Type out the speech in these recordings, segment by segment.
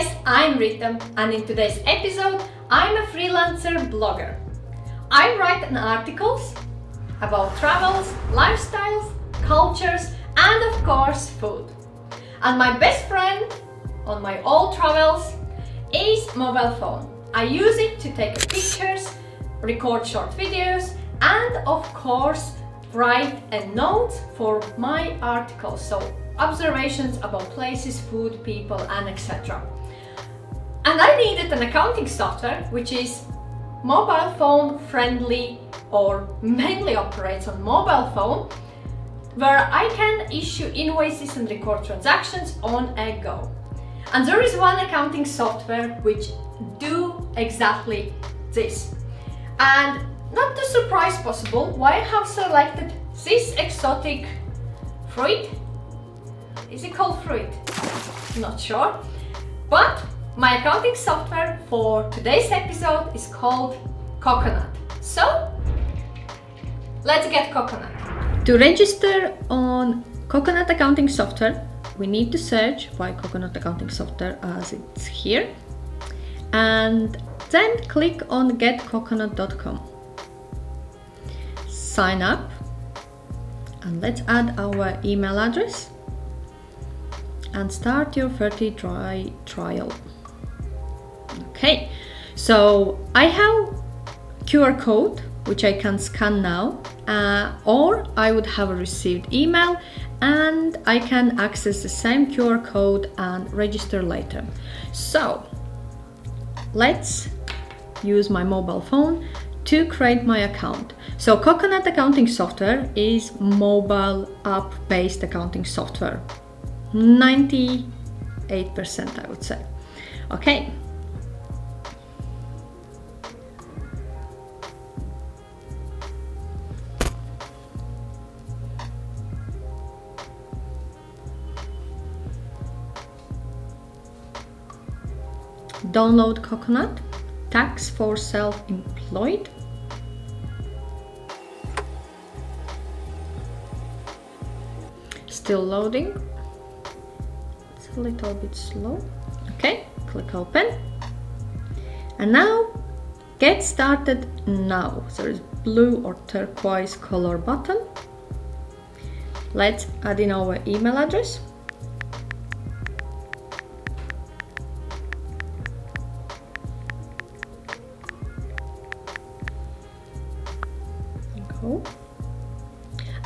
guys, I'm Rita, and in today's episode I'm a freelancer blogger. I write articles about travels, lifestyles, cultures and of course food. And my best friend on my all travels is mobile phone. I use it to take pictures, record short videos and of course write a note for my articles, so observations about places, food, people and etc. And I needed an accounting software which is mobile phone friendly or mainly operates on mobile phone, where I can issue invoices and record transactions on a go. And there is one accounting software which do exactly this. And not the surprise possible why I have selected this exotic fruit. Is it called fruit? Not sure. But my accounting software for today's episode is called Coconut. So let's get Coconut. To register on Coconut accounting software, we need to search by Coconut accounting software as it's here, and then click on getcoconut.com. Sign up and let's add our email address and start your 30-day trial. Okay, so I have QR code which I can scan now, or I would have received email and I can access the same QR code and register later. So let's use my mobile phone to create my account. So Coconut accounting software is mobile app based accounting software, 98% I would say. Okay. Download Coconut, tax for self-employed. Still loading. It's a little bit slow. Okay, click open. And now get started now. There is blue or turquoise color button. Let's add in our email address.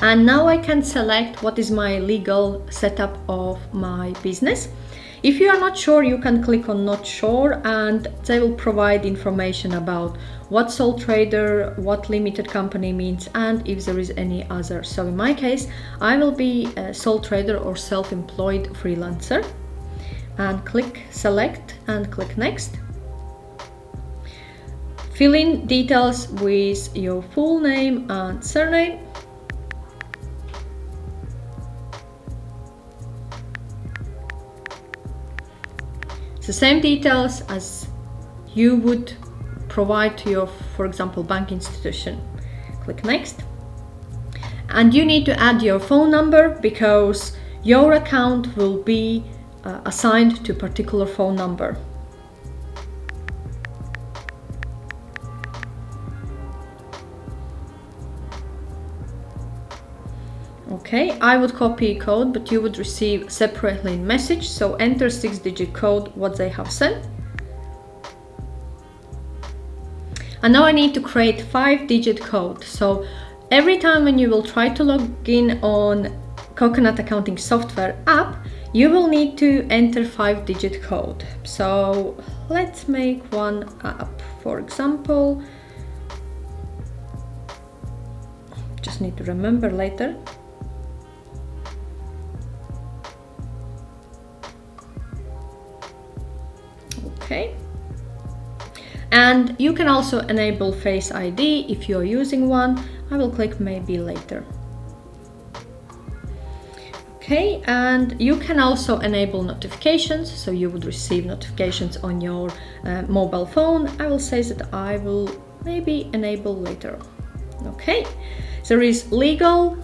And now I can select what is my legal setup of my business. If you are not sure, you can click on not sure and they will provide information about what sole trader, what limited company means and if there is any other. So in my case, I will be a sole trader or self-employed freelancer, and click select and click next. Fill in details with your full name and surname. The same details as you would provide to your, for example, bank institution. Click next. And you need to add your phone number because your account will be assigned to a particular phone number. Okay, I would copy code, but you would receive separately in message. So enter 6-digit code, what they have sent. And now I need to create 5-digit code. So every time when you will try to log in on Coconut accounting software app, you will need to enter 5-digit code. So let's make one up. For example, just need to remember later. Okay, and you can also enable Face ID if you're using one. I will click maybe later. Okay, and you can also enable notifications, so you would receive notifications on your mobile phone. I will say that I will maybe enable later. Okay, there is legal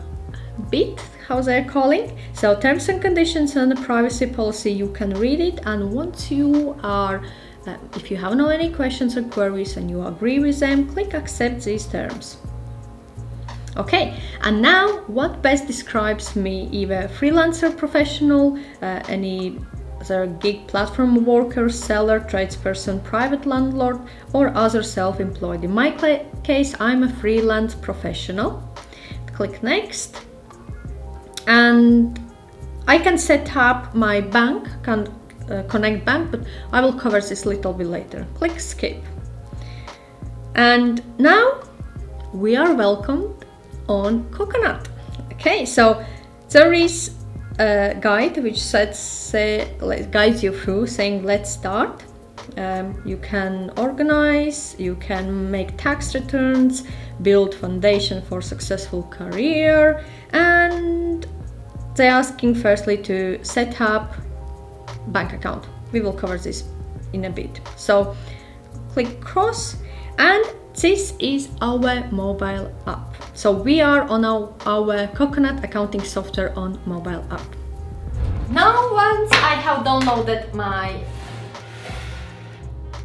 bit how they're calling. So terms and conditions and the privacy policy, you can read it, and once you are if you have no any questions or queries and you agree with them, click accept these terms. Okay, and now what best describes me, either freelancer professional, any other gig platform worker, seller, tradesperson, private landlord, or other self-employed. In my case, I'm a freelance professional. Click next, and I can set up my bank, connect bank, but I will cover this a little bit later. Click skip, and now we are welcomed on Coconut. Okay, so there is a guide which guides you through, saying let's start. You can organize, you can make tax returns, build foundation for successful career, and they're asking firstly to set up bank account. We will cover this in a bit. So click cross, and this is our mobile app. So we are on our Coconut accounting software on mobile app. Now once I have downloaded my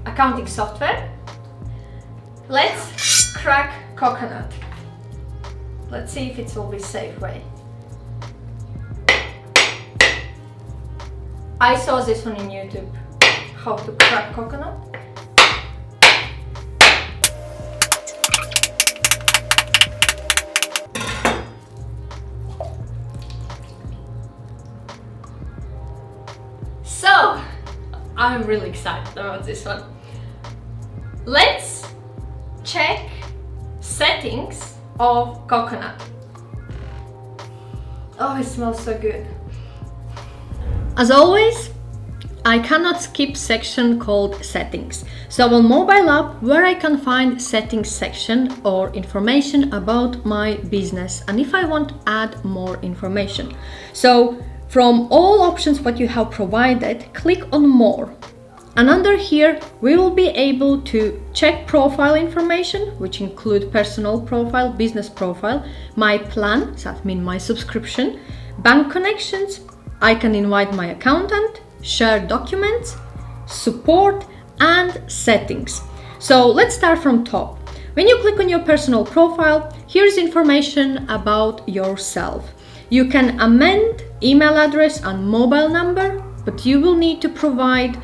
accounting software, let's crack Coconut. Let's see if it will be safe way. I saw this one in YouTube, how to crack Coconut. So, I'm really excited about this one. Let's check settings of Coconut. Oh, it smells so good. As always, I cannot skip section called settings. So on mobile app, where I can find settings section or information about my business, and if I want to add more information. So from all options what you have provided, click on more. And under here, we will be able to check profile information, which include personal profile, business profile, my plan, that means my subscription, bank connections. I can invite my accountant, share documents, support, and settings. So let's start from top. When you click on your personal profile, here's information about yourself. You can amend email address and mobile number, but you will need to provide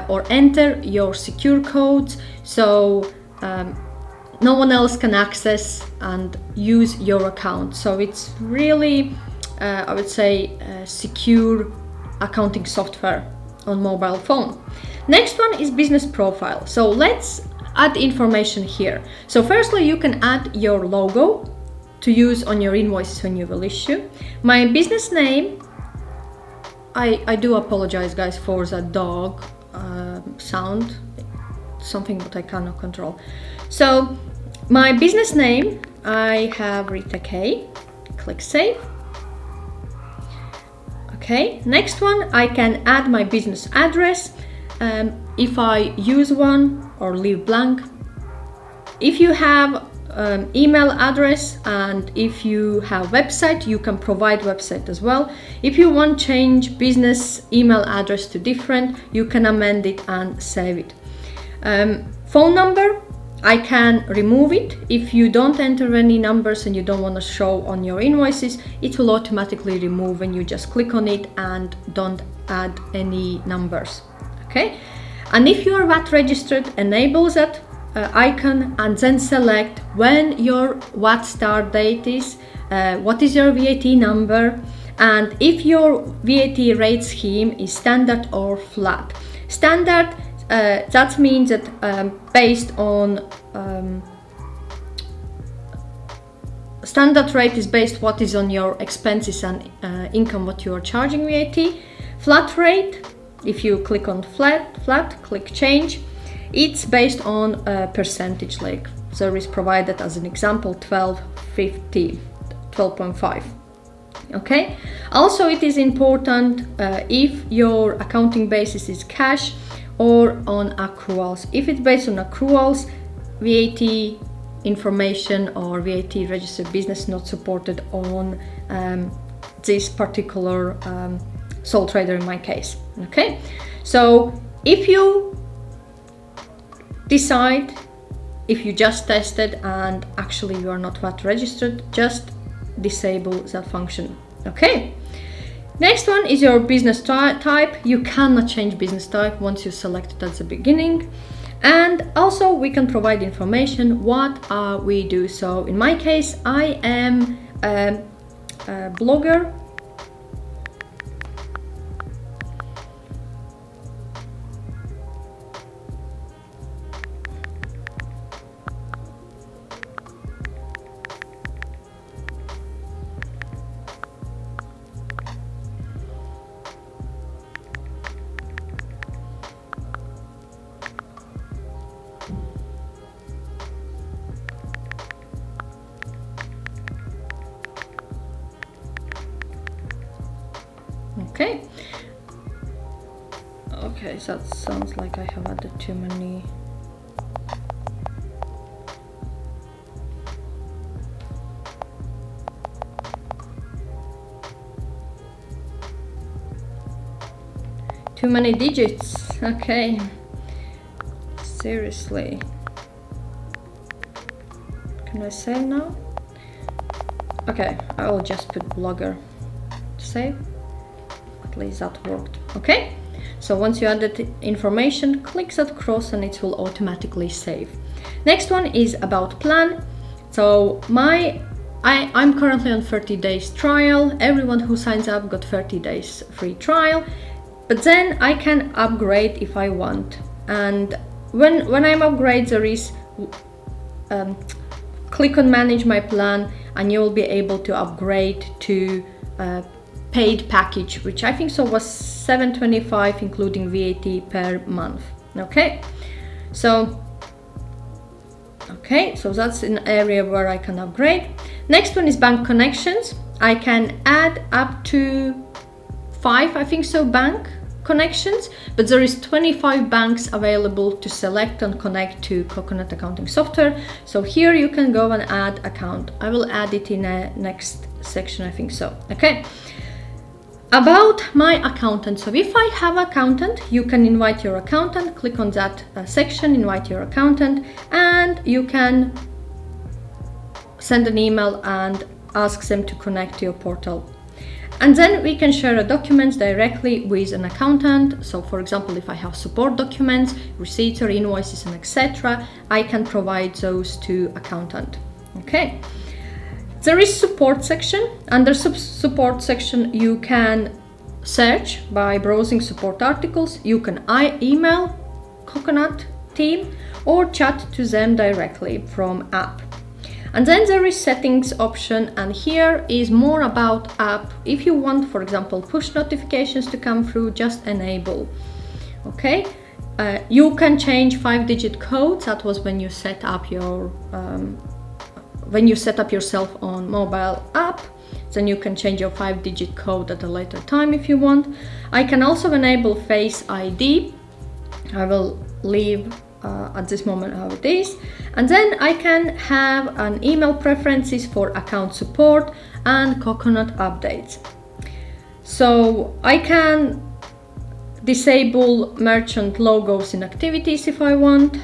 or enter your secure codes, so no one else can access and use your account. So it's really I would say secure accounting software on mobile phone. Next one is business profile. So let's add information here. So firstly, you can add your logo to use on your invoices when you will issue. My business name, I do apologize guys for the dog sound, something that I cannot control. So my business name, I have Rita K. Click save. Okay, next one, I can add my business address if I use one or leave blank. If you have email address and if you have website, you can provide website as well. If you want to change business email address to different, you can amend it and save it. Phone number, I can remove it. If you don't enter any numbers and you don't want to show on your invoices, it will automatically remove when you just click on it and don't add any numbers. Okay, and if you are VAT registered, enable that icon and then select when your VAT start date is, what is your VAT number, and if your VAT rate scheme is standard or flat. Standard, that means that based on standard rate is based what is on your expenses and income what you are charging VAT. Flat rate, if you click on flat, click change, it's based on a percentage, like service provided as an example 12.50, 12.5. Okay, also it is important if your accounting basis is cash or on accruals. If it's based on accruals, VAT information or VAT registered business not supported on this particular sole trader in my case. Okay, so if you decide, if you just tested and actually you are not VAT registered, just disable that function. Okay, next one is your business type. You cannot change business type once you select it at the beginning. And also we can provide information what we do. So in my case, I am a blogger. Okay. Okay, so that sounds like I have added too many. Too many digits. Okay. Seriously. Can I save now? Okay, I will just put blogger. Save. At least that worked. Okay, so once you added information, click that cross and it will automatically save. Next one is about plan. So I'm currently on 30 days trial. Everyone who signs up got 30 days free trial, but then I can upgrade if I want. And when I'm upgrade, there is click on manage my plan and you will be able to upgrade to paid package, which I think so was $7.25 including VAT per month. Okay, so that's an area where I can upgrade. Next one is bank connections. I can add up to 5, I think so, bank connections, but there is 25 banks available to select and connect to Coconut accounting software. So here you can go and add account. I will add it in a next section, I think so. Okay. About my accountant. So if I have accountant, you can invite your accountant, click on that section, invite your accountant, and you can send an email and ask them to connect to your portal. And then we can share documents directly with an accountant. So for example, if I have support documents, receipts or invoices and etc., I can provide those to accountant. Okay. There is support section. Under support section, you can search by browsing support articles. You can email Coconut team or chat to them directly from app. And then there is settings option, and here is more about app. If you want, for example, push notifications to come through, just enable. Okay. You can change 5-digit codes. That was when you set up your yourself on mobile app, then you can change your 5-digit code at a later time if you want. I can also enable Face ID. I will leave at this moment how it is. And then I can have an email preferences for account support and Coconut updates. So I can disable merchant logos in activities if I want.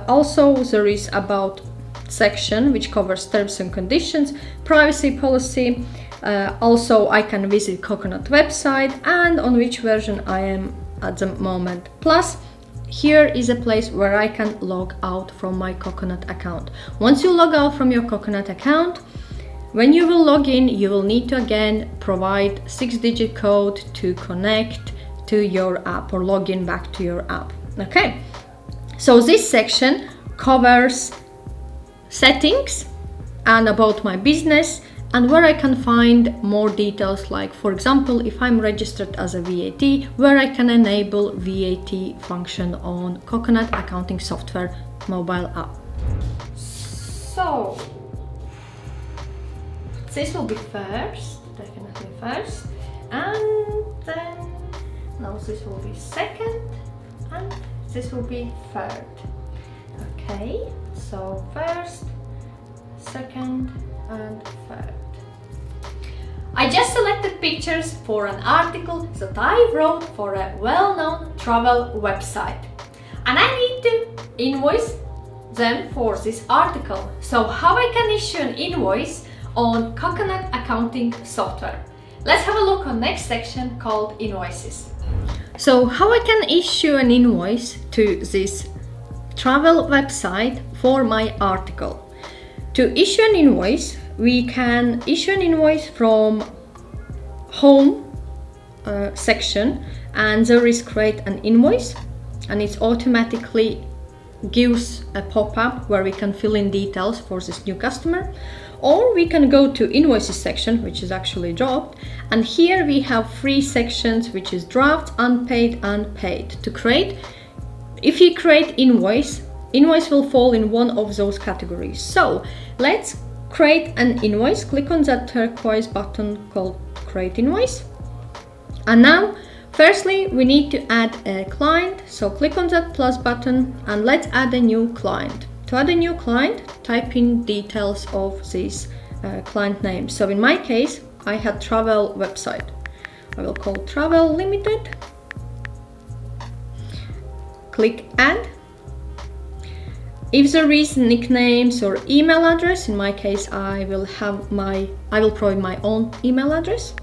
Also there is about section which covers terms and conditions, privacy policy. Also I can visit Coconut website and on which version I am at the moment. Plus here is a place where I can log out from my Coconut account. Once you log out from your Coconut account, when you will log in, you will need to again provide 6-digit code to connect to your app or log in back to your app. Okay, so this section covers settings and about my business and where I can find more details, like for example if I'm registered as a VAT, where I can enable VAT function on Coconut accounting software mobile app. So this will be first, definitely first, and then now this will be second and this will be third. Okay, so first, second and third. I just select selected pictures for an article that I wrote for a well-known travel website. And I need to invoice them for this article. So how I can issue an invoice on Coconut accounting software? Let's have a look on next section called invoices. So how I can issue an invoice to this travel website for my article? To issue an invoice, we can issue an invoice from home section, and there is create an invoice, and it automatically gives a pop-up where we can fill in details for this new customer. Or we can go to invoices section, which is actually dropped, and here we have three sections, which is draft, unpaid, and paid. To create, if you create invoice will fall in one of those categories. So let's create an invoice. Click on that turquoise button called create invoice. And now, firstly, we need to add a client. So click on that plus button and let's add a new client. To add a new client, type in details of this client name. So in my case, I had travel website. I will call travel limited. Click add. If there is nicknames or email address, in my case, I will provide my own email address.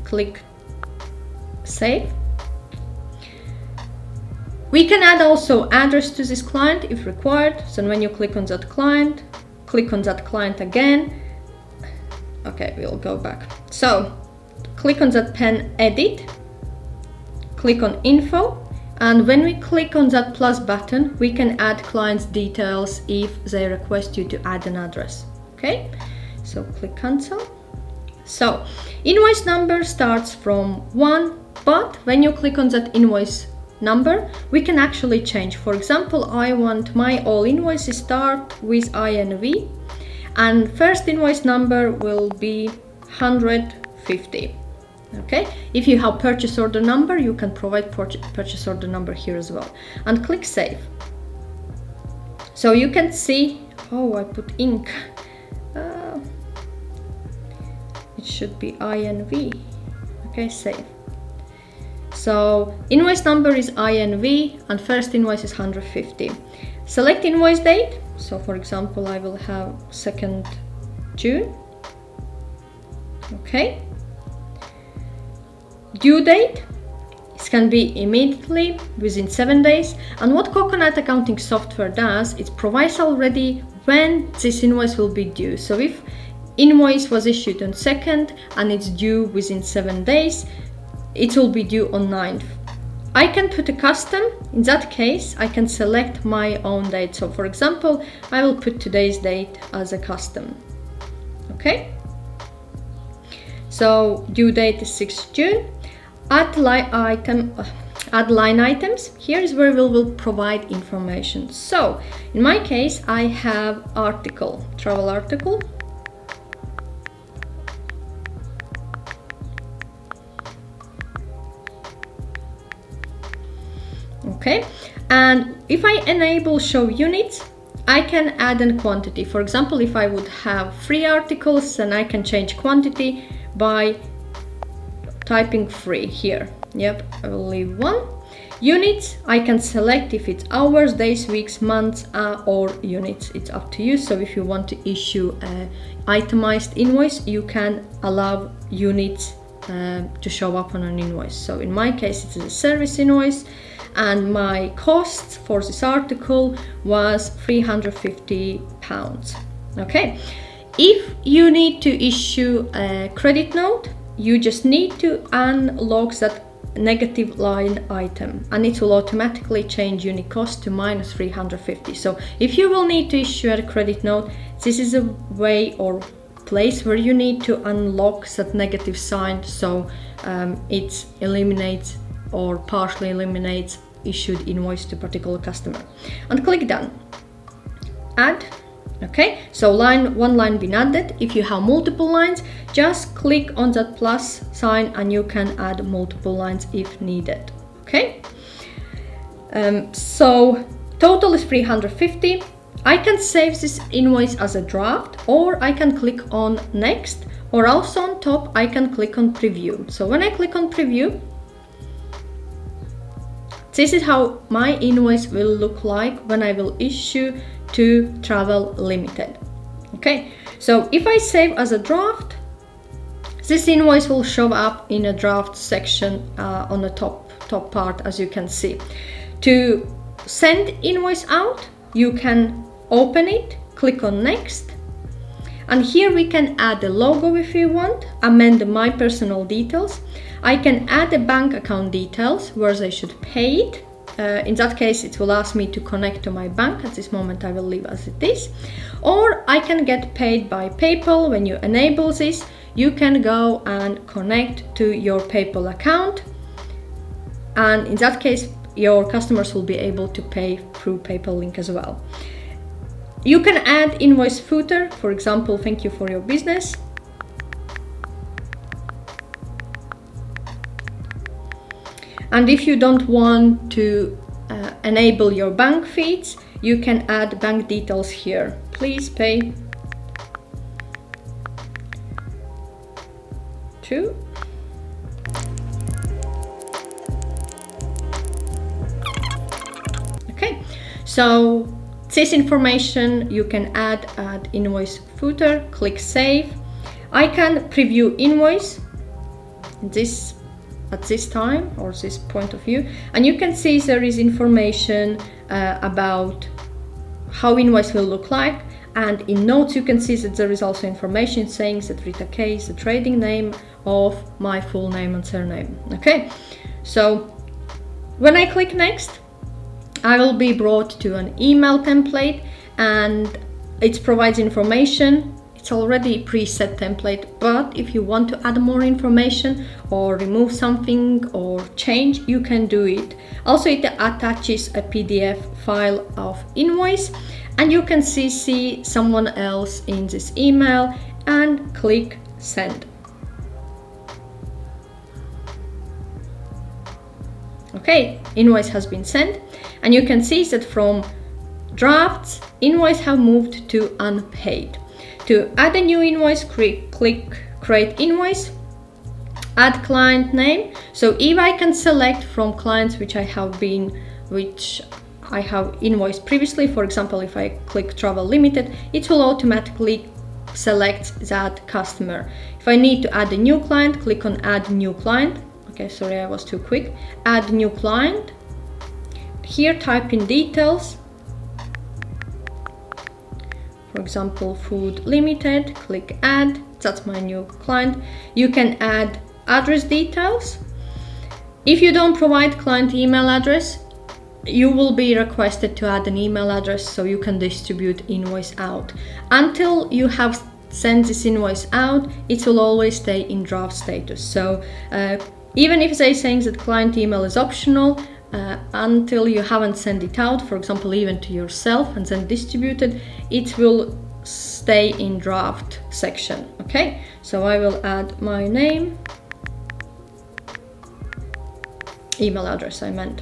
Click save. We can add also address to this client if required. So when you click on that client again. Okay, we'll go back. So click on that pen edit, click on info, and when we click on that plus button, we can add client's details if they request you to add an address. Okay, so click cancel. So invoice number starts from 1, but when you click on that invoice number, we can actually change. For example, I want my all invoices start with INV, and first invoice number will be 150. Okay, if you have purchase order number, you can provide purchase order number here as well, and click save. So you can see, oh, I put ink. It should be INV. Okay, save. So invoice number is INV and first invoice is 150. Select invoice date. So for example, I will have 2nd June. Okay. Due date, it can be immediately within 7 days. And what Coconut accounting software does, it provides already when this invoice will be due. So if invoice was issued on 2nd and it's due within 7 days, it will be due on 9th. I can put a custom. In that case, I can select my own date. So for example, I will put today's date as a custom. Okay. So due date is 6th June. Add line items. Here is where we will provide information. So in my case, I have article, travel article. Okay, and if I enable show units, I can add a quantity. For example, if I would have 3 articles, then I can change quantity by typing 3 here. Yep, I will leave 1. Units, I can select if it's hours, days, weeks, months, or units. It's up to you. So if you want to issue an itemized invoice, you can allow units to show up on an invoice. So in my case, it's a service invoice, and my cost for this article was £350. Okay, if you need to issue a credit note, you just need to unlock that negative line item, and it will automatically change unit cost to minus 350. So if you will need to issue a credit note, this is a way or place where you need to unlock that negative sign, so it eliminates or partially eliminates issued invoice to particular customer. And click done. Add. Okay, so one line been added. If you have multiple lines, just click on that plus sign and you can add multiple lines if needed. Okay, so Total is 350. I can save this invoice as a draft, or I can click on next, or also on top I can click on preview. So when I click on preview, this is how my invoice will look like when I will issue to Travel Limited. Okay, so if I save as a draft, this invoice will show up in a draft section on the top part, as you can see. To send invoice out, you can open it, click on next, and here we can add a logo if you want, amend my personal details. I can add the bank account details where they should pay it. In that case, it will ask me to connect to my bank. At this moment, I will leave as it is. Or I can get paid by PayPal. When you enable this, you can go and connect to your PayPal account. And in that case, your customers will be able to pay through PayPal link as well. You can add invoice footer, for example, thank you for your business. And if you don't want to enable your bank feeds, you can add bank details here. Please pay to. Okay, so this information you can add at invoice footer, click save. I can preview invoice at this time or this point of view, and you can see there is information about how invoice will look like, and in notes you can see that there is also information saying that Rita K is the trading name of my full name and surname. Okay, so when I click next, I will be brought to an email template, and it provides information. It's already preset template, but if you want to add more information or remove something or change, you can do it. Also, it attaches a PDF file of invoice, and you can CC someone else in this email and click send. Okay, invoice has been sent, and you can see that from drafts, invoice have moved to unpaid. To add a new invoice, click create invoice, add client name. So if I can select from clients which I have invoiced previously, for example, if I click Travel Limited, it will automatically select that customer. If I need to add a new client, click on add new client. Okay, sorry, I was too quick. Add new client. Here type in details. For example, Food Limited, click add, that's my new client. You can add address details. If you don't provide client email address, you will be requested to add an email address so you can distribute invoice out. Until you have sent this invoice out, it will always stay in draft status. So even if they're saying that client email is optional, until you haven't sent it out, for example, even to yourself and then distributed, it will stay in draft section. Okay, so I will add my name, email address I meant.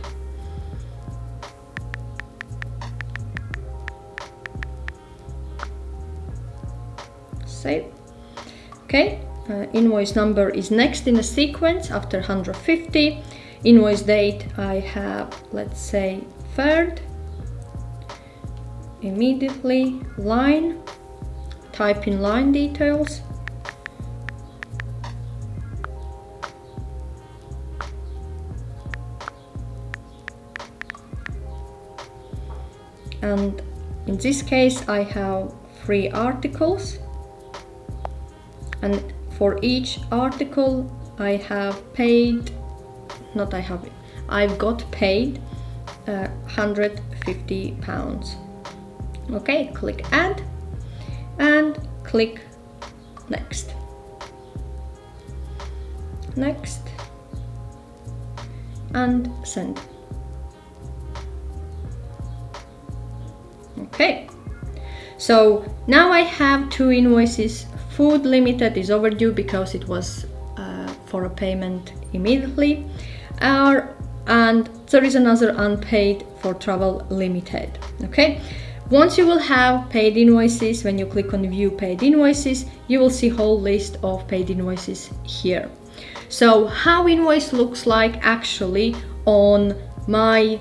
Save. Okay, invoice number is next in a sequence after 150. Invoice date I have, let's say, 3rd. Immediately, line, type in line details. And in this case I have 3 articles, and for each article I've got paid £150. Okay, click add and click next. Next and send. Okay, so now I have 2 invoices. Food Limited is overdue because it was for a payment immediately. Our and there is another unpaid for travel limited. Okay, once you will have paid invoices, when you click on view paid invoices, you will see whole list of paid invoices here. So how invoice looks like actually on my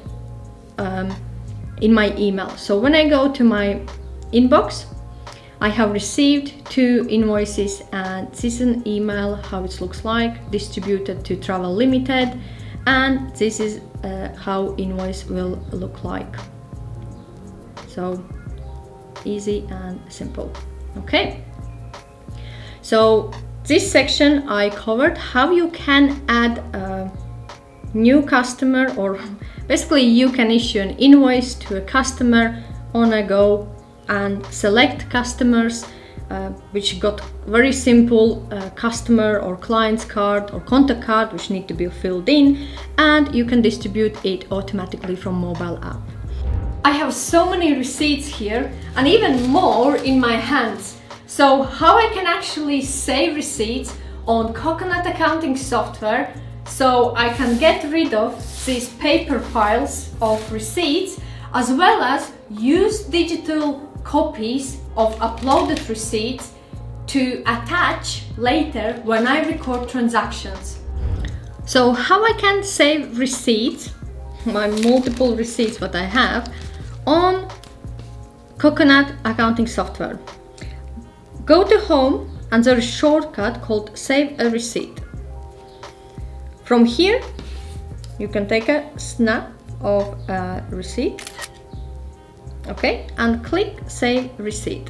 in my email. So when I go to my inbox, I have received 2 invoices, and this is an email how it looks like, distributed to Travel Limited, and this is how invoice will look like. So easy and simple. Okay, so this section I covered how you can add a new customer, or basically you can issue an invoice to a customer on a go and select customers which got very simple customer or client's card or contact card which need to be filled in, and you can distribute it automatically from mobile app. I have so many receipts here and even more in my hands. So how I can actually save receipts on Coconut accounting software, so I can get rid of these paper files of receipts, as well as use digital copies of uploaded receipts to attach later when I record transactions. So how I can save receipts, my multiple receipts what I have on Coconut accounting software. Go to home and there is a shortcut called save a receipt. From here you can take a snap of a receipt, okay, and click save receipt.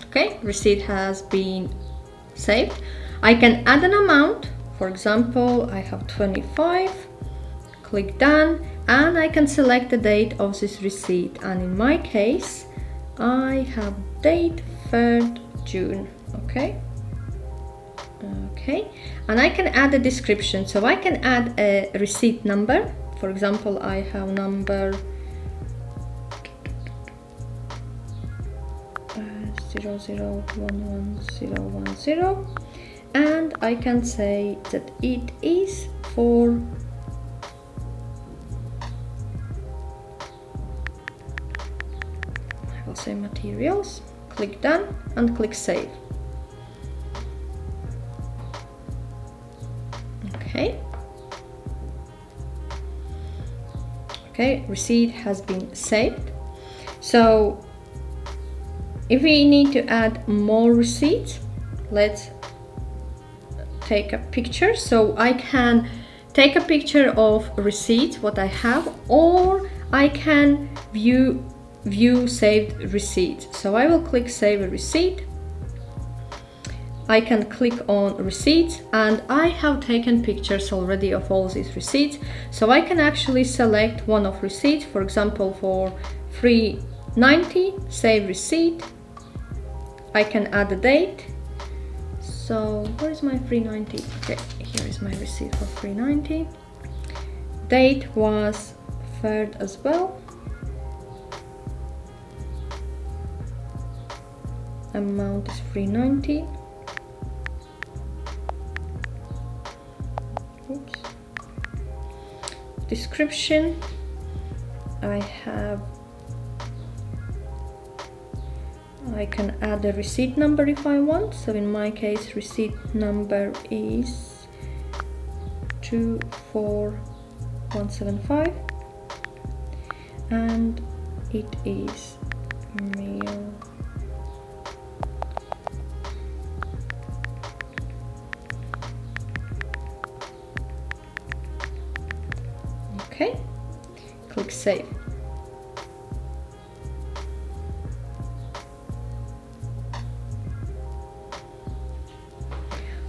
Okay, receipt has been saved. I can add an amount, for example I have 25, click done, and I can select the date of this receipt, and in my case I have date 3rd June. Okay, and I can add a description, so I can add a receipt number. For example, I have number 00111010, and I can say that it is for I will say materials. Click done and click save. Okay, receipt has been saved. So if we need to add more receipts, let's take a picture. So I can take a picture of receipts what I have, or I can view saved receipts. So I will click save a receipt. I can click on receipts, and I have taken pictures already of all these receipts, so I can actually select one of receipts, for example for 390, save receipt. I can add a date. So where is my 390? Okay, here is my receipt for 390. Date was 3rd as well. Amount is 390. Oops. Description, I can add a receipt number if I want. So in my case receipt number is 24175, and it is meal. Okay, click save.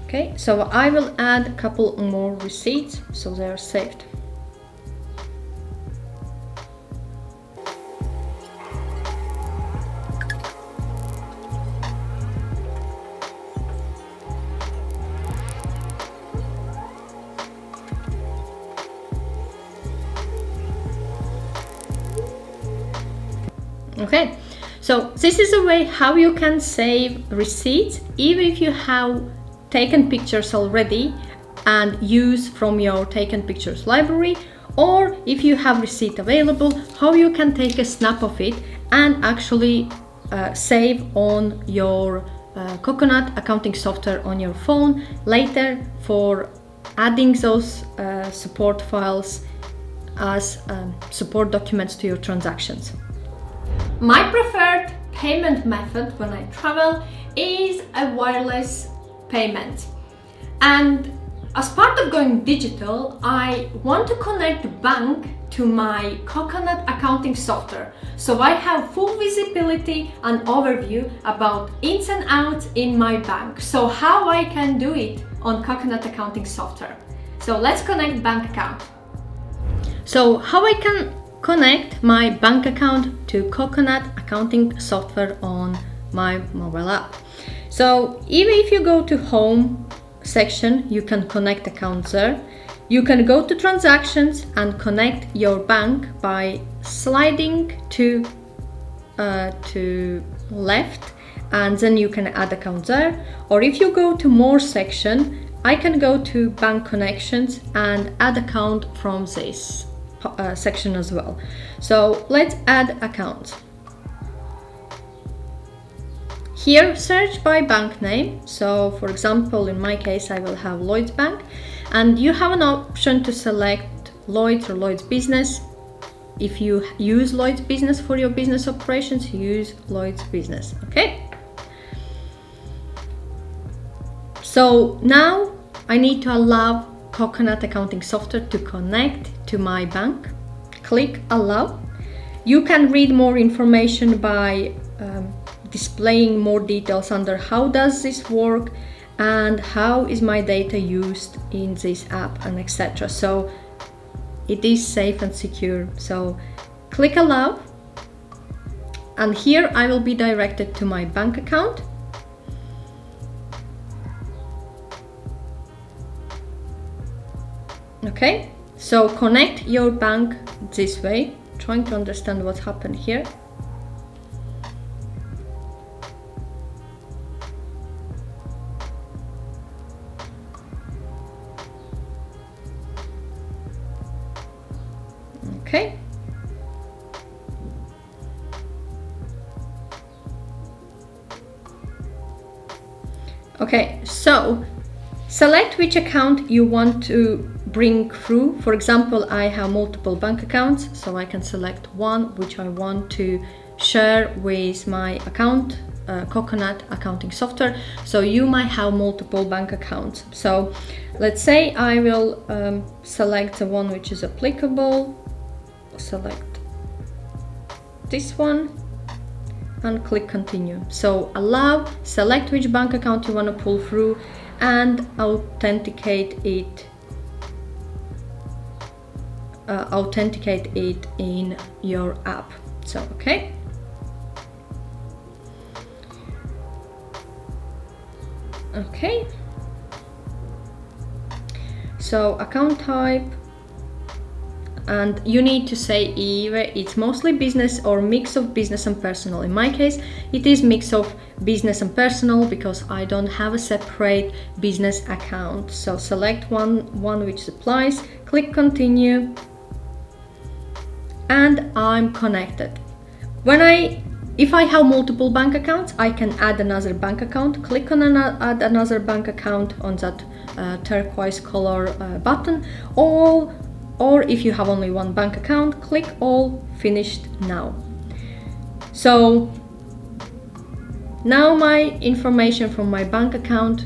Okay, so I will add a couple more receipts so they are saved. Okay, so this is a way how you can save receipts even if you have taken pictures already and use from your taken pictures library, or if you have receipt available, how you can take a snap of it and actually save on your Coconut accounting software on your phone later for adding those support files as support documents to your transactions. My preferred payment method when I travel is a wireless payment, and as part of going digital, I want to connect the bank to my Coconut accounting software, so I have full visibility and overview about ins and outs in my bank. So how I can do it on Coconut accounting software. So let's connect bank account. So how I can connect my bank account to Coconut accounting software on my mobile app. So even if you go to home section, you can connect accounts there. You can go to transactions and connect your bank by sliding to left, and then you can add accounts there. Or if you go to more section, I can go to bank connections and add account from this section as well. So let's add accounts. Here, search by bank name. So for example, in my case, I will have Lloyds Bank, and you have an option to select Lloyds or Lloyds Business. If you use Lloyds Business for your business operations, use Lloyds Business, okay? So now I need to allow Coconut accounting software to connect to my bank. Click allow. You can read more information by displaying more details under how does this work and how is my data used in this app and etc. So it is safe and secure. So click allow, and here I will be directed to my bank account. Okay, so connect your bank this way. Trying to understand what happened here. Okay. Okay, so select which account you want to bring through. For example, I have multiple bank accounts, so I can select one which I want to share with my account, Coconut accounting software. So you might have multiple bank accounts. So let's say I will select the one which is applicable. Select this one and click continue. So allow, select which bank account you want to pull through and authenticate it in your app. So okay, so account type, and you need to say either it's mostly business or mix of business and personal. In my case, it is mix of business and personal because I don't have a separate business account. So select one which applies, click continue, and I'm connected. If I have multiple bank accounts, I can add another bank account. Click on add another bank account on that turquoise color button, or if you have only one bank account, click all, finished now. So now my information from my bank account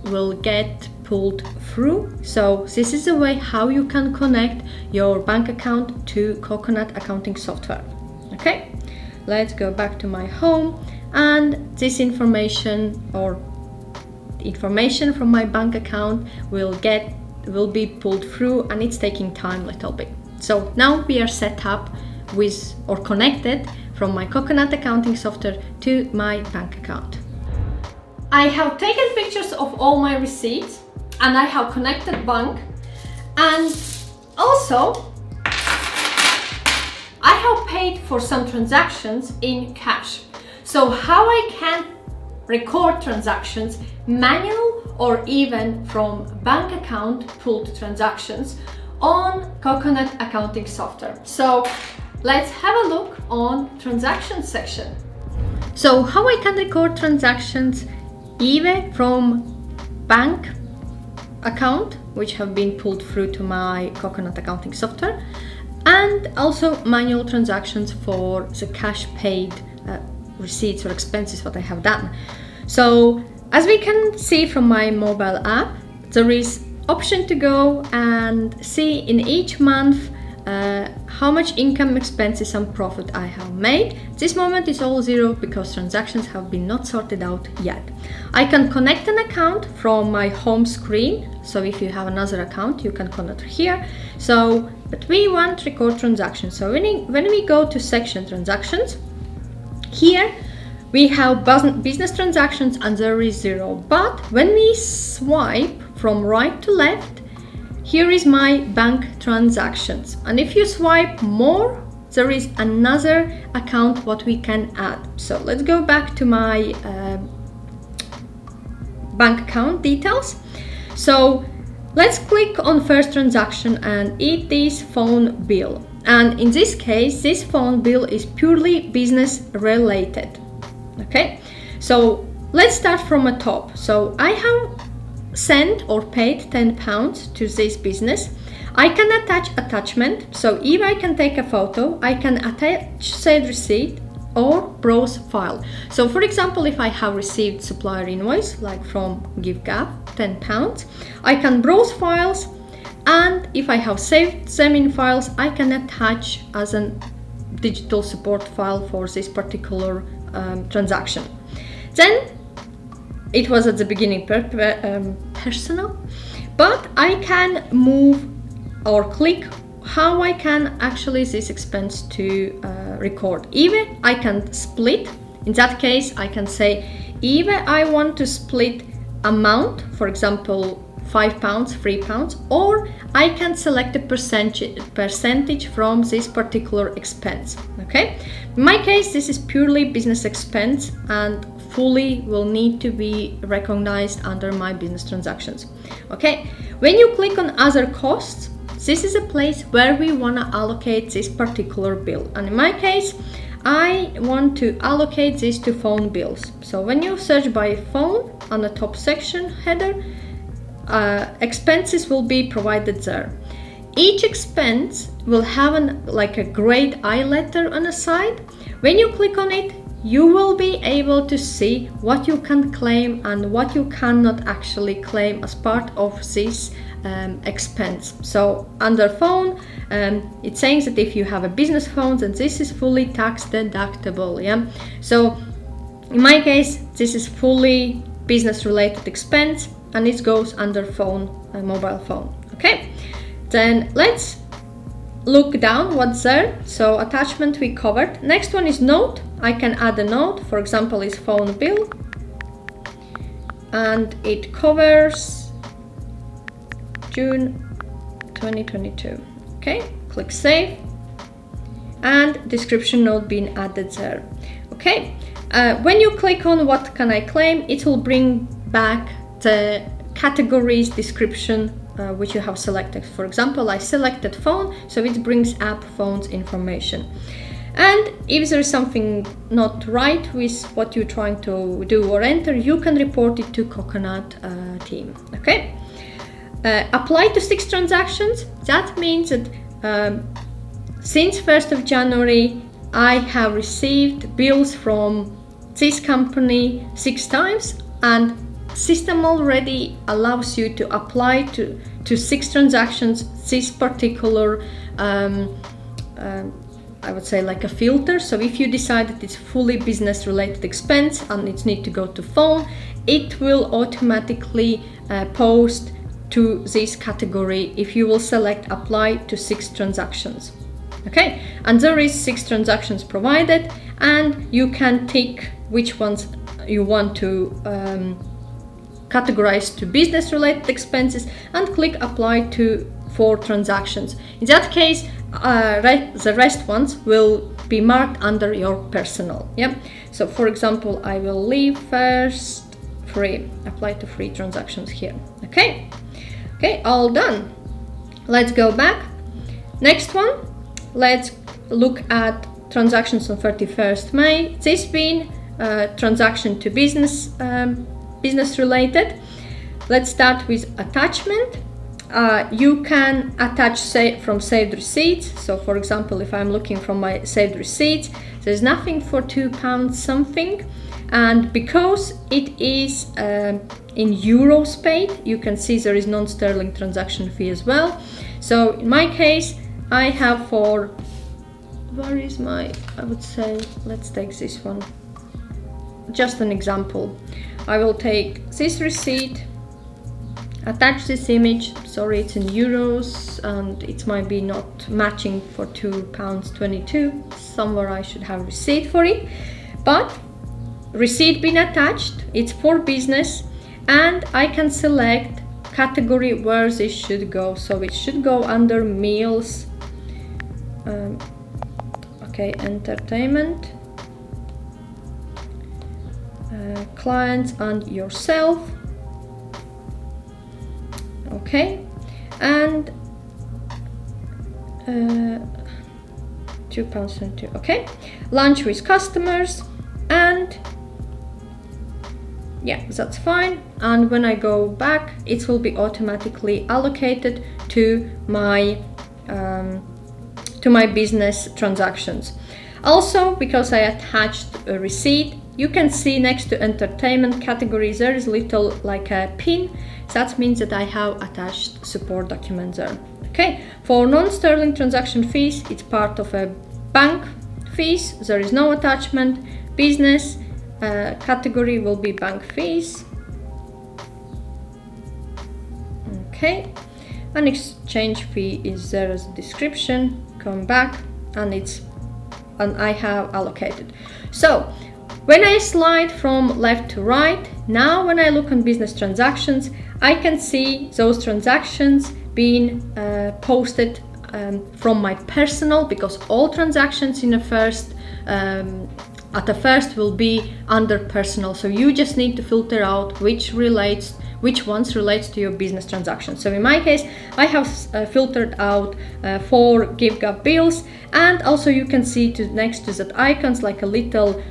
will get pulled through. So this is the way how you can connect your bank account to Coconut accounting software. Okay, let's go back to my home, and this information or information from my bank account will be pulled through, and it's taking time a little bit. So now we are set up with or connected from my Coconut accounting software to my bank account. I have taken pictures of all my receipts and I have connected bank, and also I have paid for some transactions in cash. So how I can record transactions, manual or even from bank account pulled transactions on Coconut accounting software. So let's have a look on transactions section. So how I can record transactions either from bank account, which have been pulled through to my Coconut accounting software, and also manual transactions for the cash paid receipts or expenses what I have done. So as we can see from my mobile app, there is option to go and see in each month how much income, expenses and profit I have made. This moment is all zero because transactions have been not sorted out yet. I can connect an account from my home screen. So if you have another account, you can connect here. So, but we want record transactions. So when we go to section transactions, here we have business transactions and there is zero. But when we swipe from right to left, here is my bank transactions. And if you swipe more, there is another account what we can add. So let's go back to my bank account details. So let's click on first transaction and it is phone bill. And in this case, this phone bill is purely business related. Okay, so let's start from the top. So I have sent or paid £10 to this business. I can attach attachment. So if I can take a photo, I can attach said receipt or browse file. So for example, if I have received supplier invoice like from GiveGap £10, I can browse files, and if I have saved them in files, I can attach as a digital support file for this particular transaction. Then it was at the beginning personal, but I can move or click how I can actually this expense to record. Either I can split. In that case, I can say either I want to split amount, for example, £5, £3, or I can select a percentage from this particular expense. Okay, in my case, this is purely business expense and fully will need to be recognized under my business transactions. Okay, when you click on other costs, this is a place where we want to allocate this particular bill. And in my case, I want to allocate this to phone bills. So when you search by phone on the top section header, expenses will be provided there. Each expense will have like a grade I letter on the side. When you click on it, you will be able to see what you can claim and what you cannot actually claim as part of this expense. So under phone, it's saying that if you have a business phone, then this is fully tax deductible. Yeah. So in my case, this is fully business related expense and it goes under phone, mobile phone. Okay. Then let's look down what's there. So attachment we covered. Next one is note. I can add a note, for example, is phone bill, and it covers June 2022. Okay, click save, and description note being added there. Okay, when you click on what can I claim, it will bring back the categories description which you have selected. For example, I selected phone, so it brings up phone's information. And if there is something not right with what you're trying to do or enter, you can report it to Coconut team. Okay. Apply to 6 transactions. That means that since 1st of January, I have received bills from this company 6 times, and system already allows you to apply to 6 transactions this particular I would say like a filter. So if you decide that it's fully business related expense and it needs to go to phone, it will automatically post to this category if you will select apply to 6 transactions. Okay, and there is 6 transactions provided, and you can tick which ones you want to categorize to business related expenses and click apply to 4 transactions. In that case, the rest ones will be marked under your personal. Yeah. So for example, I will leave first free, apply to free transactions here. Okay. Okay, all done. Let's go back. Next one, let's look at transactions on 31st May. This being transaction to business, business related. Let's start with attachment. You can attach from saved receipts. So for example, if I'm looking from my saved receipts, there's nothing for £2 something. And because it is in euros paid, you can see there is non-sterling transaction fee as well. So in my case, I have for, where is my, I would say, let's take this one. Just an example. I will take this receipt, attach this image. Sorry, it's in euros and it might be not matching for £2.22. Somewhere I should have receipt for it. But receipt being attached, it's for business, and I can select category where this should go. So it should go under meals, okay, entertainment, clients and yourself, okay, and £2.22, okay, lunch with customers, and yeah, that's fine. And when I go back, it will be automatically allocated to my business transactions. Also, because I attached a receipt, you can see next to entertainment categories there is little like a pin. That means that I have attached support documents there. Okay, for non-sterling transaction fees, it's part of a bank fees. There is no attachment. Business category will be bank fees. Okay, an exchange fee is there as a description. Come back, and I have allocated. So when I slide from left to right, now when I look on business transactions, I can see those transactions being posted from my personal, because all transactions in the first at the first will be under personal. So you just need to filter out which ones relates to your business transactions. So in my case, I have filtered out 4 GiveGab bills, and also you can see next to that icons like a little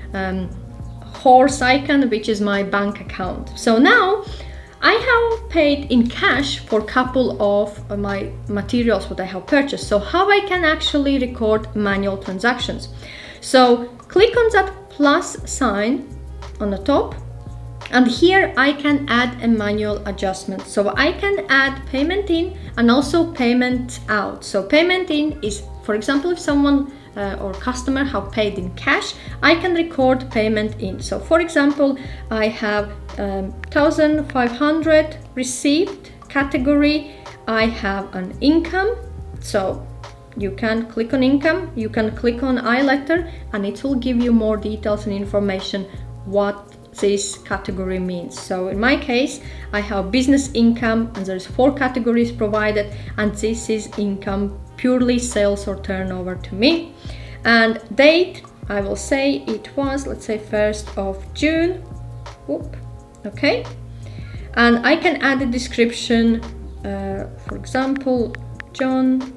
horse icon, which is my bank account. So now I have paid in cash for a couple of my materials what I have purchased. So how I can actually record manual transactions? So click on that plus sign on the top, and here I can add a manual adjustment. So I can add payment in and also payment out. So payment in is, for example, if someone or customer have paid in cash, I can record payment in. So for example, I have 1,500 received category. I have an income. So you can click on income, you can click on I letter, and it will give you more details and information what this category means. So in my case, I have business income, and there's 4 categories provided, and this is income, purely sales or turnover to me. And date, I will say it was, let's say 1st of June. Whoop. Okay. And I can add a description, for example, John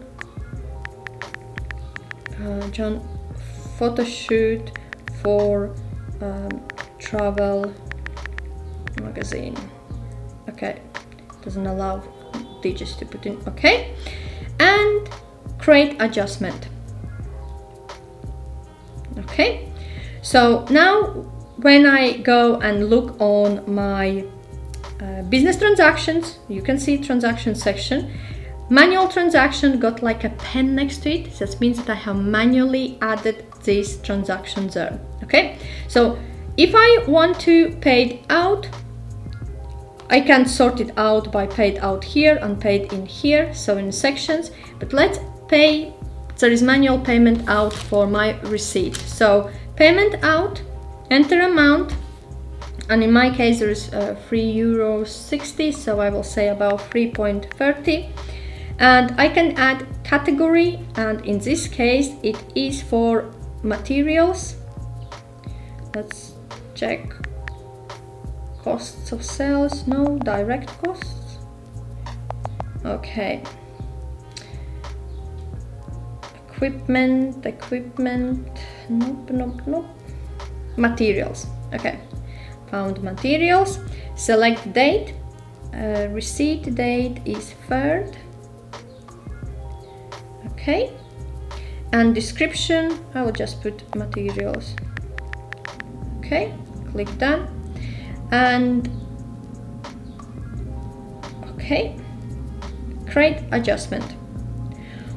photo shoot for travel magazine. Okay, doesn't allow digits to put in. Okay, and create adjustment. Okay, so now when I go and look on my business transactions, you can see transaction section. Manual transaction got like a pen next to it. That means that I have manually added these transactions there. Okay, so if I want to pay it out, I can sort it out by paid out here and paid in here, so in sections. But let's pay, there is manual payment out for my receipt. So payment out, enter amount, and in my case there is €3.60, so I will say about 3.30. And I can add category, and in this case it is for materials. Let's check costs of sales. No, direct costs. Okay. Equipment. Nope. Materials. Okay. Found materials. Select date. Receipt date is 3rd. Okay. And description, I will just put materials. Okay, click done. And okay, create adjustment.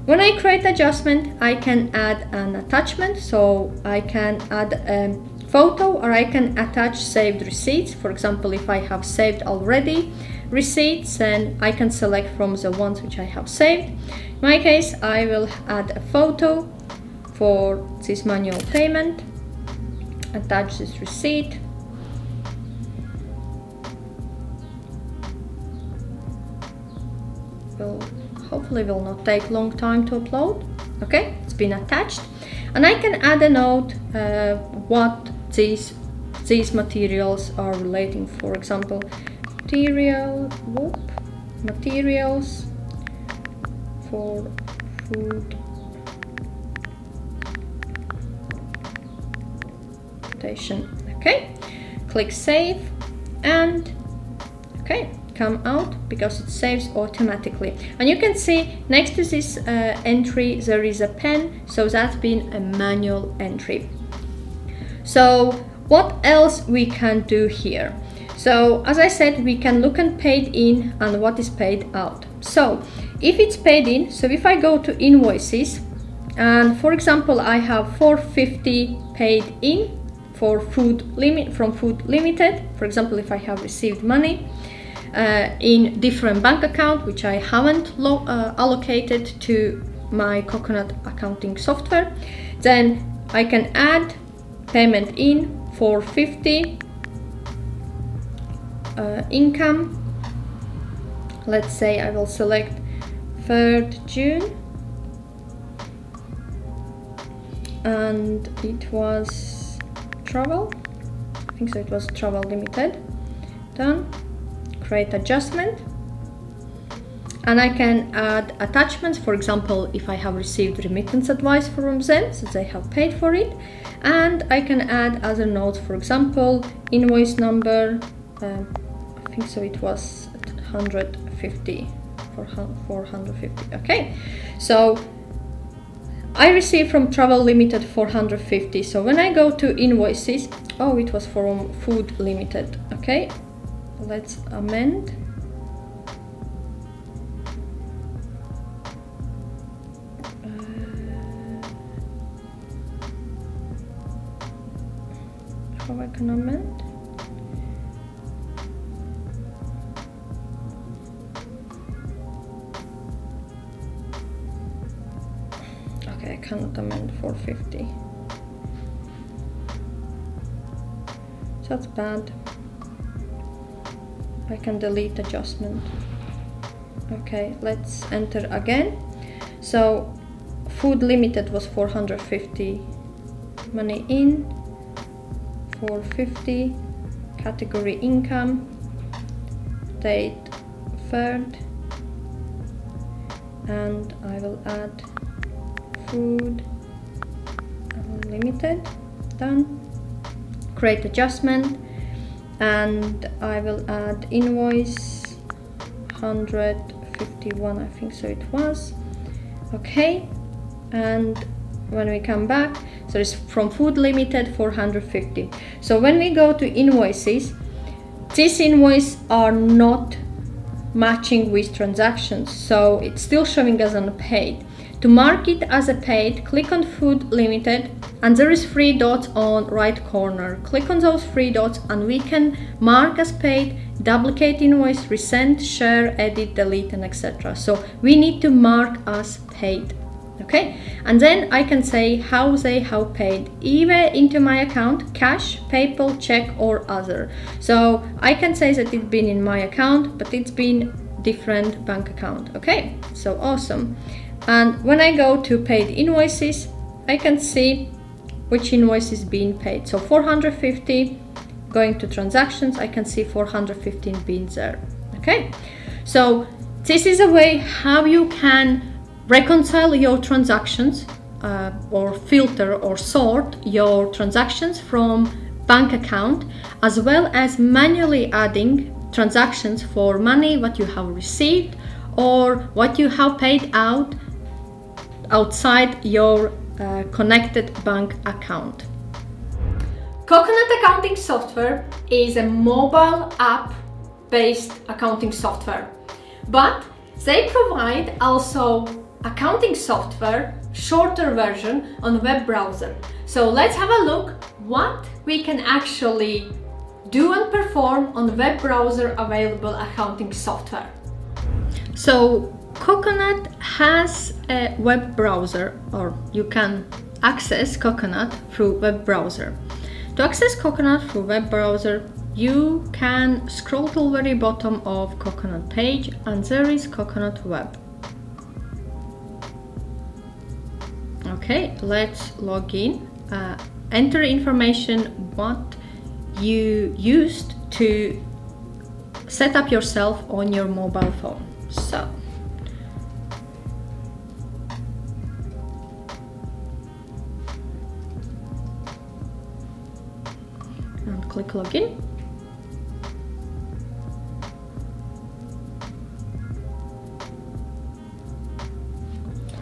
When I create adjustment, I can add an attachment. So I can add a photo, or I can attach saved receipts. For example, if I have saved already receipts, then I can select from the ones which I have saved. In my case, I will add a photo for this manual payment, attach this receipt. Hopefully will not take long time to upload. Okay, it's been attached, and I can add a note what these materials are relating. For example, materials for food station. Okay, click save, and okay, come out because it saves automatically. And you can see next to this entry there is a pen, so that's been a manual entry. So what else we can do here? So as I said, we can look at paid in and what is paid out. So if it's paid in, so if I go to invoices, and for example I have 450 paid in for from Food Limited. For example, if I have received money in different bank account which I haven't allocated to my Coconut accounting software, then I can add payment in 450 income. Let's say I will select 3rd June, and it was travel. I think so, it was Travel Limited. Done. Create adjustment, and I can add attachments. For example, if I have received remittance advice from them, so they have paid for it, and I can add other notes. For example, invoice number, I think so it was 150 for 450. Okay, so I received from Travel Limited 450. So when I go to invoices, oh, it was from Food Limited. Okay, let's amend. How I can amend? Okay, I cannot amend 450. That's bad. I can delete adjustment. Okay, let's enter again. So Food Limited was 450 money in, 450, category income, date 3rd, and I will add Food Limited. Done. Create adjustment, and I will add invoice 151, I think so it was. Okay, and when we come back, so it's from Food Limited 450. So when we go to invoices, these invoices are not matching with transactions, so it's still showing as unpaid. To mark it as a paid, click on Food Limited, and there is 3 dots on right corner. Click on those 3 dots and we can mark as paid, duplicate invoice, resend, share, edit, delete, and etc. So we need to mark as paid. Okay, and then I can say how they have paid, either into my account, cash, PayPal, check, or other. So I can say that it's been in my account, but it's been different bank account. Okay, so awesome. And when I go to paid invoices, I can see which invoice is being paid. So 450, going to transactions, I can see 415 being there. Okay, so this is a way how you can reconcile your transactions or filter or sort your transactions from bank account, as well as manually adding transactions for money what you have received or what you have paid out outside your connected bank account. Coconut accounting software is a mobile app based accounting software, but they provide also accounting software shorter version on web browser. So let's have a look what we can actually do and perform on web browser available accounting software. So Coconut has a web browser, or you can access Coconut through web browser. To access Coconut through web browser, you can scroll to the very bottom of Coconut page and there is Coconut web. Okay, let's log in. Enter information what you used to set up yourself on your mobile phone. So and click login.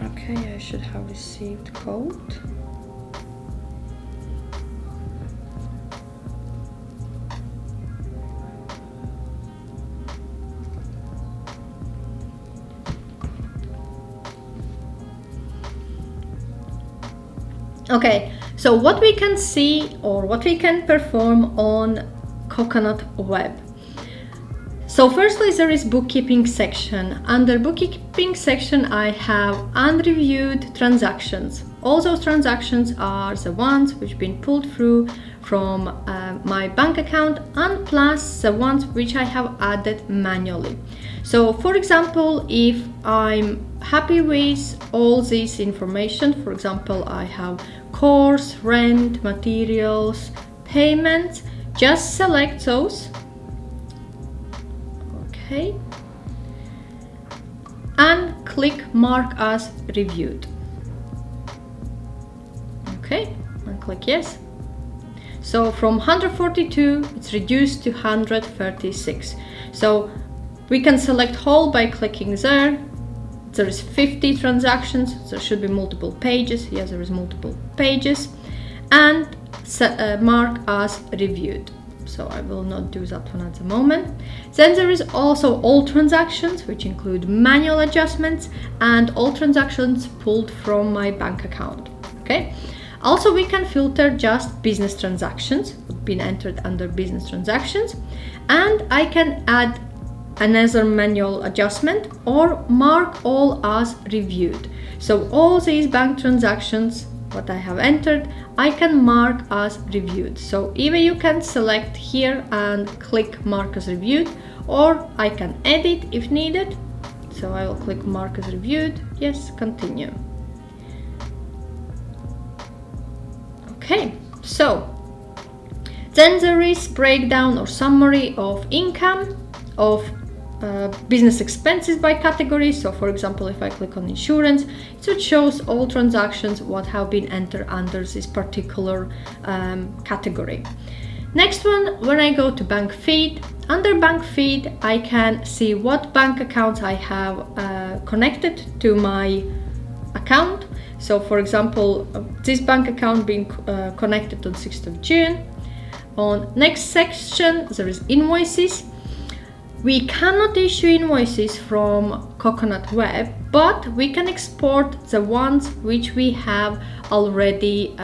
Okay, I should have received code. Okay, so what we can see or what we can perform on Coconut web. So firstly, there is bookkeeping section. Under bookkeeping section, I have unreviewed transactions. All those transactions are the ones which have been pulled through from my bank account and plus the ones which I have added manually. So for example, if I'm happy with all this information, for example, I have course, rent, materials, payments, just select those. Okay, and click mark as reviewed. Okay, and click yes. So from 142 it's reduced to 136. So we can select whole by clicking there. There is 50 transactions, there should be multiple pages. Yes, there is multiple pages, and mark as reviewed. So I will not do that one at the moment. Then there is also all transactions, which include manual adjustments and all transactions pulled from my bank account. Okay. Also, we can filter just business transactions, been entered under business transactions, and I can add another manual adjustment or mark all as reviewed. So all these bank transactions what I have entered, I can mark as reviewed. So either you can select here and click mark as reviewed, or I can edit if needed. So I will click mark as reviewed. Yes, continue. Okay, so then there is breakdown or summary of income, of business expenses by category. So for example, if I click on insurance, it shows all transactions what have been entered under this particular category. Next one, when I go to bank feed, under bank feed I can see what bank accounts I have connected to my account. So for example, this bank account being connected on 6th of June. On next section there is invoices. We cannot issue invoices from Coconut Web, but we can export the ones which we have already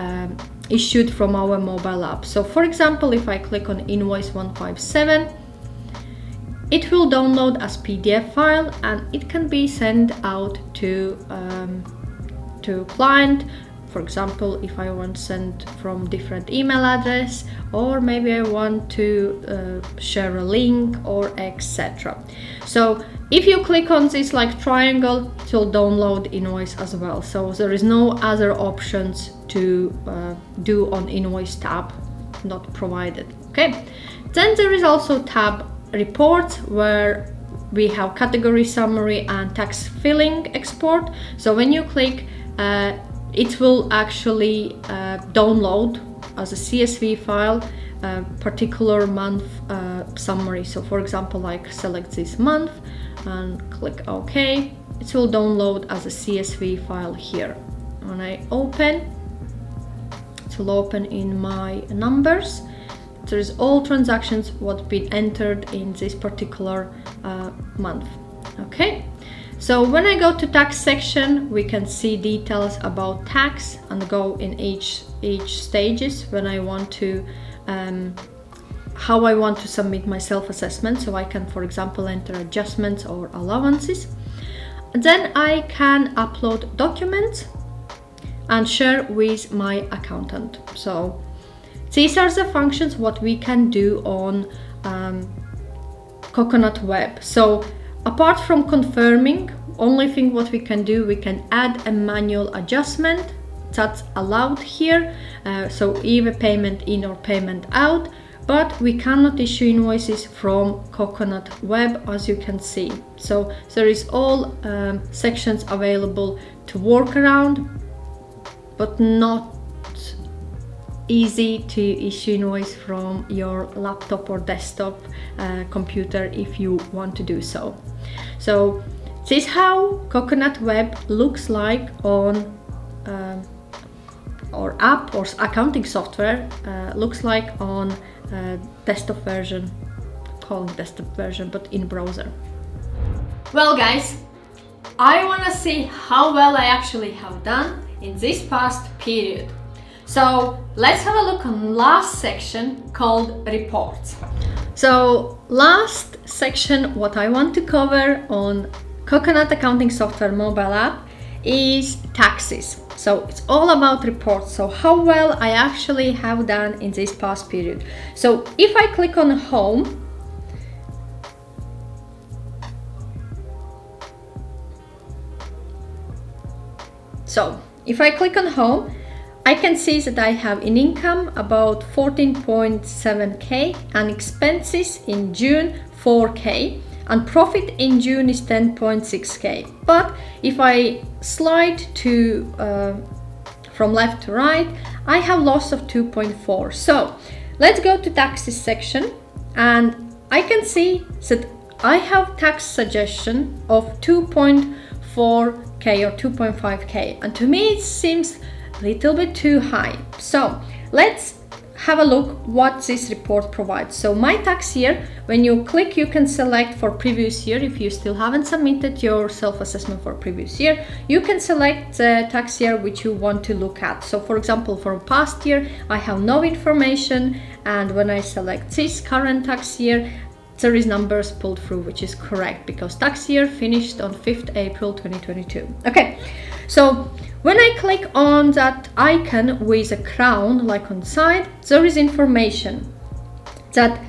issued from our mobile app. So for example, if I click on invoice 157, it will download as PDF file and it can be sent out to client. For example, if I want to send from different email address, or maybe I want to share a link or etc. So If you click on this like triangle, it will download invoice as well. So there is no other options to do on invoice tab, not provided. Okay. Then there is also tab reports, where we have category summary and tax filling export. So when you click, it will actually download as a CSV file particular month summary. So for example, like select this month and click OK. It will download as a CSV file here. When I open, it will open in my numbers. There is all transactions what been entered in this particular month. Okay. So when I go to tax section, we can see details about tax and go in each stages when I want to how I want to submit my self-assessment. So I can, for example, enter adjustments or allowances. Then I can upload documents and share with my accountant. So these are the functions what we can do on Coconut Web. So apart from confirming, only thing what we can do, we can add a manual adjustment that's allowed here. So either payment in or payment out, but we cannot issue invoices from Coconut Web, as you can see. So there is all sections available to work around, but not easy to issue invoice from your laptop or desktop computer if you want to do so. So this is how Coconut Web looks like on or app or accounting software looks like on desktop version, calling desktop version, but in browser. Well guys, I want to see how well I actually have done in this past period. So let's have a look on last section called reports. So last section what I want to cover on Coconut accounting software mobile app is taxes. So it's all about reports. So how well I actually have done in this past period. So if I click on home, I can see that I have in income about 14.7k and expenses in June 4k and profit in June is 10.6k. But if I slide to from left to right, I have loss of 2.4. So let's go to taxes section and I can see that I have tax suggestion of 2.4k or 2.5k, and to me it seems a little bit too high. So let's have a look what this report provides. So my tax year, when you click, you can select for previous year. If you still haven't submitted your self-assessment for previous year, you can select the tax year which you want to look at. So for example, for past year, I have no information, and when I select this current tax year, there is numbers pulled through, which is correct because tax year finished on 5th April 2022. Okay, so when I click on that icon with a crown like on the side, there is information that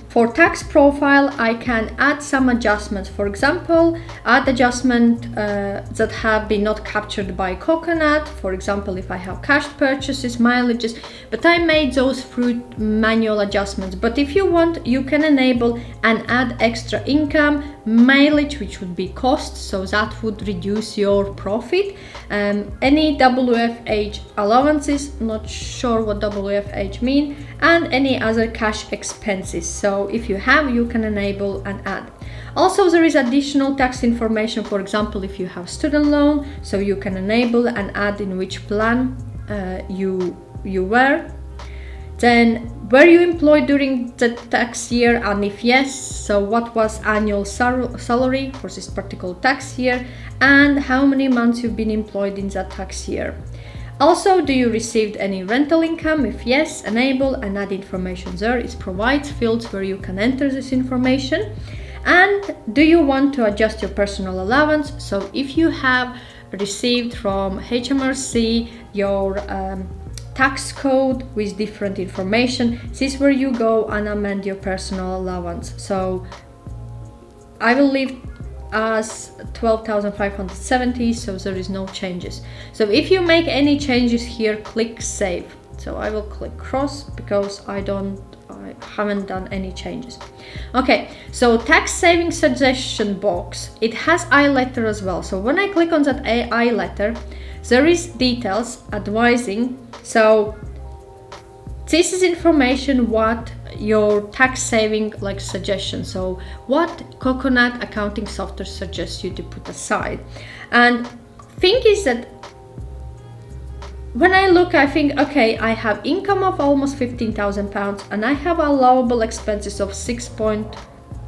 for tax profile I can add some adjustments. For example, add adjustment that have been not captured by Coconut. For example, if I have cash purchases, mileages, but I made those through manual adjustments. But if you want, you can enable and add extra income, mileage, which would be cost, so that would reduce your profit. Any WFH allowances, not sure what WFH mean, and any other cash expenses. So if you have, you can enable and add. Also, there is additional tax information. For example, if you have student loan, so you can enable and add in which plan you were. Then, were you employed during the tax year, and if yes, so what was annual salary for this particular tax year, and how many months you've been employed in that tax year. Also, do you received any rental income? If yes, enable and add information there. It provides fields where you can enter this information. And do you want to adjust your personal allowance? So if you have received from HMRC your tax code with different information, this is where you go and amend your personal allowance. So I will leave as 12,570, so there is no changes. So if you make any changes here, click save. So I will click cross because I haven't done any changes. Okay, so tax saving suggestion box, it has I letter as well. So when I click on that I letter, there is details advising. So this is information what your tax saving like suggestion. So what Coconut accounting software suggests you to put aside. And thing is that when I look, I think, okay, I have income of almost £15,000 and I have allowable expenses of say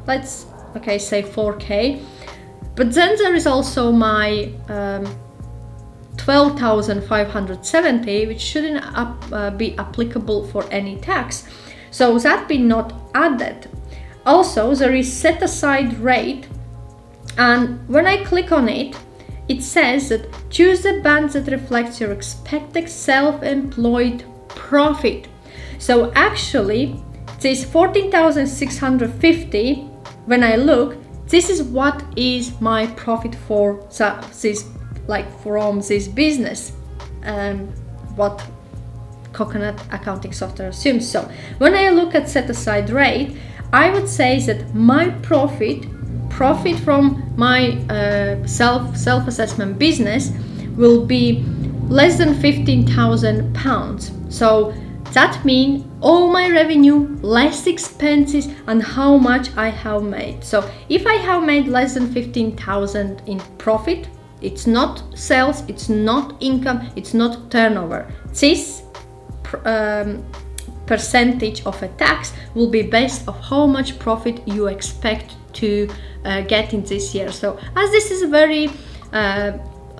4K. But then there is also my 12,570, which shouldn't be applicable for any tax. So that be not added. Also, there is set aside rate, and when I click on it, it says that choose the band that reflects your expected self-employed profit. So actually, this 14,650, when I look, this is what is my profit for this, like from this business, what Coconut accounting software assumes. So when I look at set aside rate, I would say that my profit from my self-assessment business will be less than £15,000. So that means all my revenue, less expenses, and how much I have made. So if I have made less than 15,000 in profit, it's not sales, it's not income, it's not turnover. This percentage of a tax will be based on how much profit you expect to get in this year. So as this is a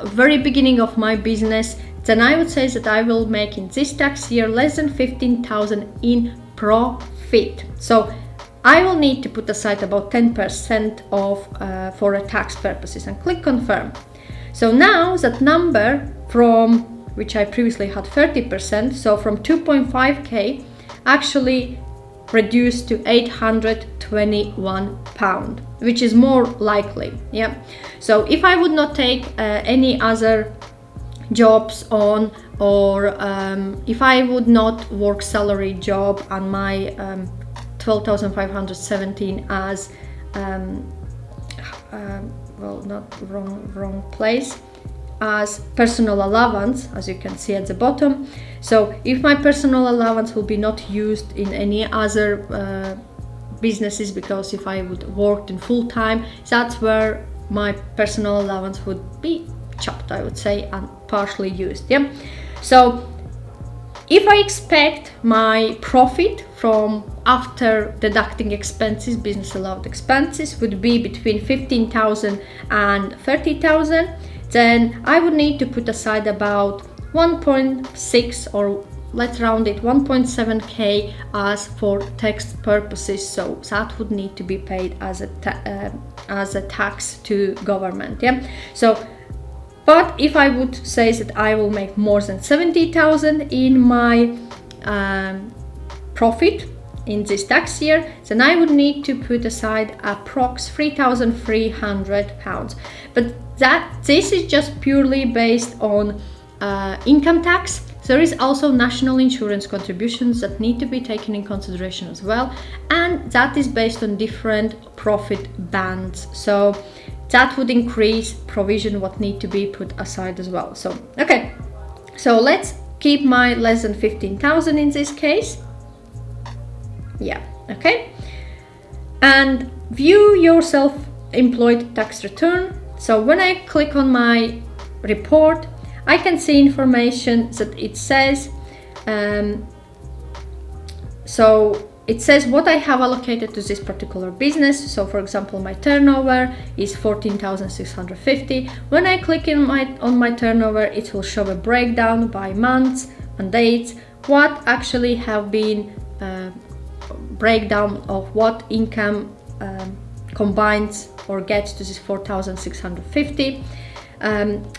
very beginning of my business, then I would say that I will make in this tax year less than 15,000 in profit. So I will need to put aside about 10% of for a tax purposes, and click confirm. So now that number from which I previously had 30%, so from 2.5k actually reduced to £821, which is more likely. Yeah. So if I would not take any other jobs on, or if I would not work salary job and my 12,517 as well, not wrong place, as personal allowance, as you can see at the bottom. So if my personal allowance will be not used in any other businesses, because if I would work in full time, that's where my personal allowance would be chopped, I would say, and partially used. Yeah. So if I expect my profit from after deducting expenses, business allowed expenses, would be between 15,000 and 30,000, then I would need to put aside about 1.6, or let's round it 1.7k as for tax purposes. So that would need to be paid as a tax to government. Yeah. So, but if I would say that I will make more than 70,000 in my profit in this tax year, then I would need to put aside approx £3,300. But this is just purely based on income tax. There is also national insurance contributions that need to be taken in consideration as well, and that is based on different profit bands. So that would increase provision what need to be put aside as well. So okay, so let's keep my less than 15,000 in this case. Yeah, okay. And view your self-employed tax return. So when I click on my report, I can see information that it says, so it says what I have allocated to this particular business. So for example, my turnover is 14,650. When I click on my turnover, it will show a breakdown by months and dates, what actually have been breakdown of what income combines or gets to this 4,650.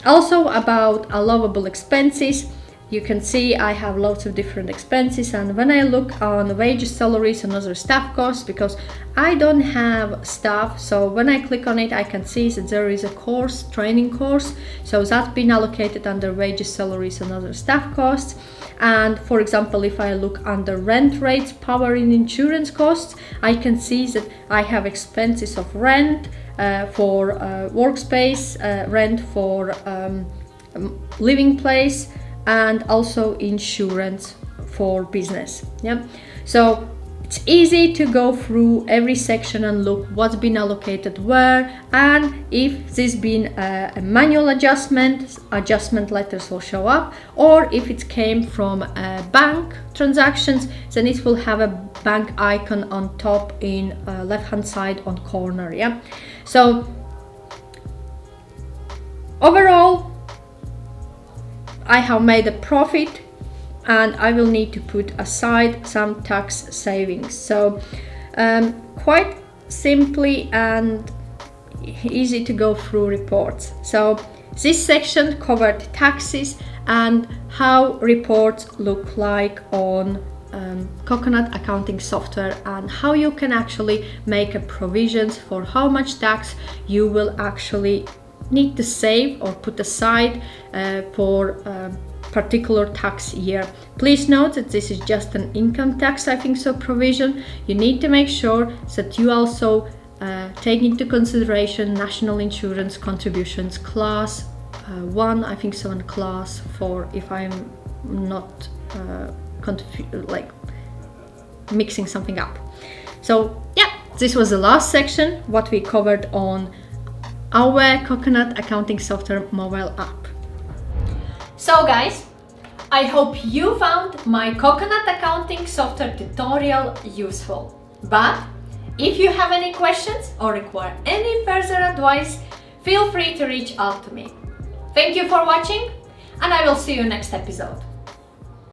Also about allowable expenses, you can see I have lots of different expenses, and when I look on wages, salaries and other staff costs, because I don't have staff, so when I click on it I can see that there is a course, training course, so that's been allocated under wages, salaries and other staff costs. And for example, if I look under rent rates, power and insurance costs, I can see that I have expenses of rent for workspace, rent for living place, and also insurance for business. Yeah, so it's easy to go through every section and look what's been allocated where, and if there's been a manual adjustment letters will show up, or if it came from bank transactions, then it will have a bank icon on top in left hand side on corner. Yeah, so overall I have made a profit, and I will need to put aside some tax savings. So quite simply and easy to go through reports. So this section covered taxes and how reports look like on Coconut accounting software, and how you can actually make a provisions for how much tax you will actually need to save or put aside for particular tax year. Please note that this is just an income tax, provision. You need to make sure that you also take into consideration national insurance contributions class 1, and class 4, if I'm not mixing something up. So yeah, this was the last section what we covered on our Coconut accounting software mobile app. So guys, I hope you found my Coconut accounting software tutorial useful. But if you have any questions or require any further advice, feel free to reach out to me. Thank you for watching, and I will see you next episode.